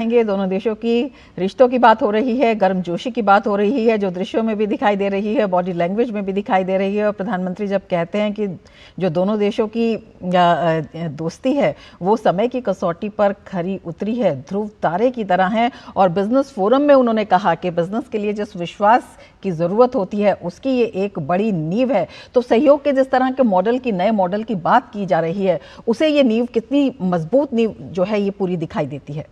दोनों देशों की रिश्तों की बात हो रही है, गर्मजोशी की बात हो रही है, जो दृश्यों में भी दिखाई दे रही है, बॉडी लैंग्वेज में भी दिखाई दे रही है। और प्रधानमंत्री जब कहते हैं कि जो दोनों देशों की दोस्ती है वो समय की कसौटी पर खरी उतरी है, ध्रुव तारे की तरह है। और बिजनेस फोरम में उन्होंने कहा कि बिजनेस के लिए जिस विश्वास की जरूरत होती है उसकी ये एक बड़ी नींव है। तो सहयोग के जिस तरह के मॉडल की, नए मॉडल की बात की जा रही है, उसे ये नींव, कितनी मजबूत नींव जो है ये पूरी दिखाई देती है।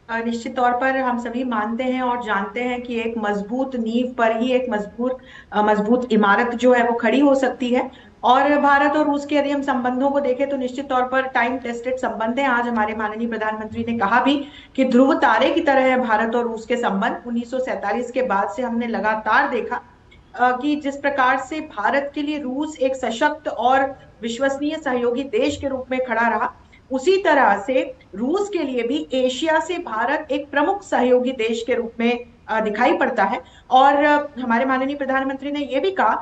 निश्चित तौर पर हम सभी मानते हैं और जानते हैं कि एक मजबूत नींव पर ही एक मजबूत इमारत जो है वो खड़ी हो सकती है। और भारत और रूस के यदि हम संबंधों को देखें तो निश्चित तौर पर टाइम टेस्टेड संबंध हैं। आज हमारे माननीय प्रधानमंत्री ने कहा भी कि ध्रुव तारे की तरह है भारत और रूस के संबंध। 1947 के बाद से हमने लगातार देखा कि जिस प्रकार से भारत के लिए रूस एक सशक्त और विश्वसनीय सहयोगी देश के रूप में खड़ा रहा, उसी तरह से रूस के लिए भी एशिया से भारत एक प्रमुख सहयोगी देश के रूप में दिखाई पड़ता है। और हमारे माननीय प्रधानमंत्री ने यह भी कहा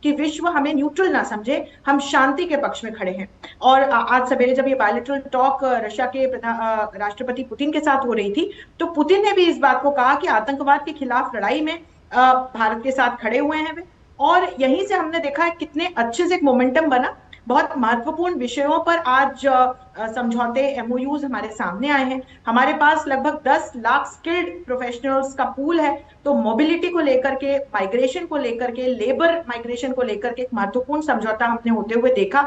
कि विश्व हमें न्यूट्रल ना समझे, हम शांति के पक्ष में खड़े हैं। और आज सवेरे जब ये बायलैटरल टॉक रशिया के राष्ट्रपति पुतिन के साथ हो रही थी, तो पुतिन ने भी इस बात को कहा कि आतंकवाद के खिलाफ लड़ाई में भारत के साथ खड़े हुए हैं वे। और यहीं से हमने देखा है कितने अच्छे से एक मोमेंटम बना। बहुत महत्वपूर्ण विषयों पर आज समझौते, एमओयूज हमारे सामने आए हैं। हमारे पास लगभग 10 लाख स्किल्ड प्रोफेशनल्स का पूल है। तो मोबिलिटी को लेकर के, माइग्रेशन को लेकर के, लेबर माइग्रेशन को लेकर के एक महत्वपूर्ण समझौता हमने होते हुए देखा।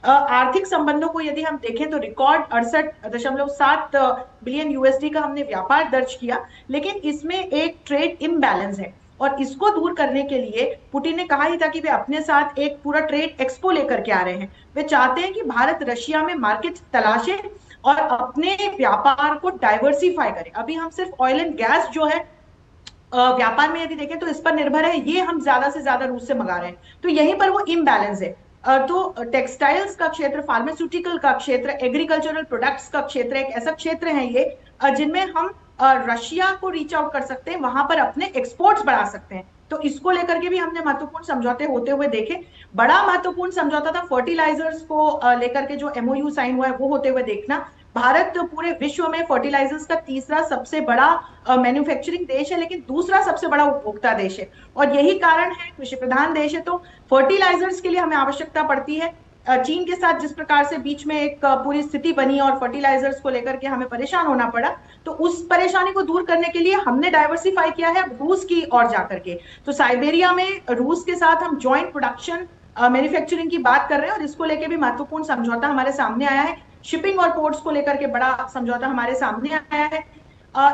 आर्थिक संबंधों को यदि हम देखें तो रिकॉर्ड 68.7 बिलियन यूएसडी का हमने व्यापार दर्ज किया। लेकिन इसमें एक ट्रेड इम्बैलेंस है और इसको दूर करने के लिए पुतिन ने कहा ही था कि वे अपने साथ एक पूरा ट्रेड एक्सपो लेकर के आ रहे हैं। वे चाहते हैं कि भारत रशिया में मार्केट तलाशे और अपने व्यापार को डाइवर्सिफाई करे। अभी हम सिर्फ ऑयल एंड गैस जो है व्यापार में यदि देखें तो इस पर निर्भर है, ये हम ज्यादा से ज्यादा रूस से मंगा रहे हैं। तो यहीं पर वो इम्बैलेंस है। तो टेक्सटाइल्स का क्षेत्र, फार्मास्यूटिकल का क्षेत्र, एग्रीकल्चरल प्रोडक्ट्स का क्षेत्र एक ऐसा क्षेत्र है ये जिनमें हम रशिया को रीच आउट कर सकते हैं, वहां पर अपने एक्सपोर्ट्स बढ़ा सकते हैं। तो इसको लेकर के भी हमने महत्वपूर्ण समझौते होते हुए देखे। बड़ा महत्वपूर्ण समझौता था फर्टिलाइजर्स को लेकर के जो एमओयू साइन हुआ है वो होते हुए देखना। भारत पूरे विश्व में फर्टिलाइजर्स का तीसरा सबसे बड़ा मैन्युफैक्चरिंग देश है, लेकिन दूसरा सबसे बड़ा उपभोक्ता देश है। और यही कारण है, कृषि प्रधान देश है, तो फर्टिलाइजर्स के लिए हमें आवश्यकता पड़ती है। चीन के साथ जिस प्रकार से बीच में एक पूरी स्थिति बनी और फर्टिलाइजर्स को लेकर के हमें परेशान होना पड़ा, तो उस परेशानी को दूर करने के लिए हमने डाइवर्सिफाई किया है रूस की ओर जाकर के। तो साइबेरिया में रूस के साथ हम जॉइंट प्रोडक्शन, मैन्युफैक्चरिंग की बात कर रहे हैं और इसको लेकर भी महत्वपूर्ण समझौता हमारे सामने आया है। शिपिंग और पोर्ट्स को लेकर के बड़ा समझौता हमारे सामने आया है।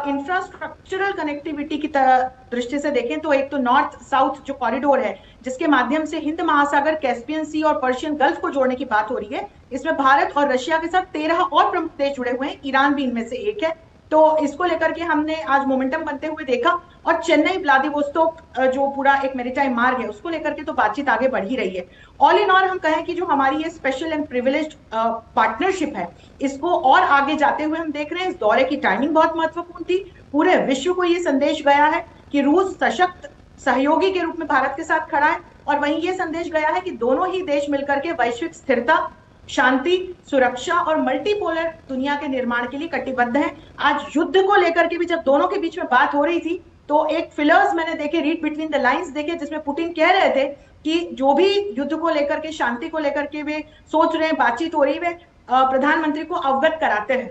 इंफ्रास्ट्रक्चरल कनेक्टिविटी की दृष्टि से देखें तो एक तो नॉर्थ साउथ जो कॉरिडोर है, जिसके माध्यम से हिंद महासागर, कैस्पियन सी और पर्शियन गल्फ को जोड़ने की बात हो रही है, इसमें भारत और रशिया के साथ 13 और प्रमुख देश जुड़े हुए हैं, ईरान भी इनमें से एक है। तो इसको लेकर के हमने आज मोमेंटम बनते हुए देखा। और चेन्नई व्लादिवोस्तोक जो पूरा एक मैरीटाइम मार्ग है उसको लेकर के तो बातचीत आगे बढ़ ही रही है। ऑल इन ऑल हम कहें कि जो हमारी ये स्पेशल एंड प्रिविलेज्ड पार्टनरशिप है, इसको और आगे जाते हुए हम देख रहे हैं। इस दौरे की टाइमिंग बहुत महत्वपूर्ण थी। पूरे विश्व को ये संदेश गया है कि रूस सशक्त सहयोगी के रूप में भारत के साथ खड़ा है, और वहीं ये संदेश गया है कि दोनों ही देश मिलकर के वैश्विक स्थिरता, शांति, सुरक्षा और मल्टीपोलर दुनिया के निर्माण के लिए कटिबद्ध हैं। आज युद्ध को लेकर के भी जब दोनों के बीच में बात हो रही थी, तो एक फिलर्स मैंने देखे, रीड बिटवीन द लाइंस देखे, जिसमें पुतिन कह रहे थे कि जो भी युद्ध को लेकर के, शांति को लेकर के वे सोच रहे हैं, बातचीत हो रही है, प्रधानमंत्री को अवगत कराते हैं।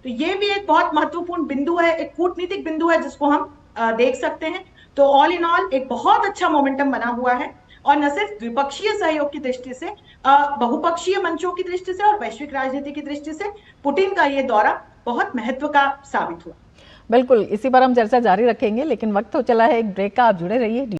तो ये भी एक बहुत महत्वपूर्ण बिंदु है, एक कूटनीतिक बिंदु है जिसको हम देख सकते हैं। तो ऑल इन ऑल एक बहुत अच्छा मोमेंटम बना हुआ है। और न सिर्फ द्विपक्षीय सहयोग की दृष्टि से, बहुपक्षीय मंचों की दृष्टि से और वैश्विक राजनीति की दृष्टि से पुतिन का ये दौरा बहुत महत्व का साबित हुआ। बिल्कुल, इसी पर हम चर्चा जारी रखेंगे, लेकिन वक्त तो चला है एक ब्रेक का। आप जुड़े रहिए।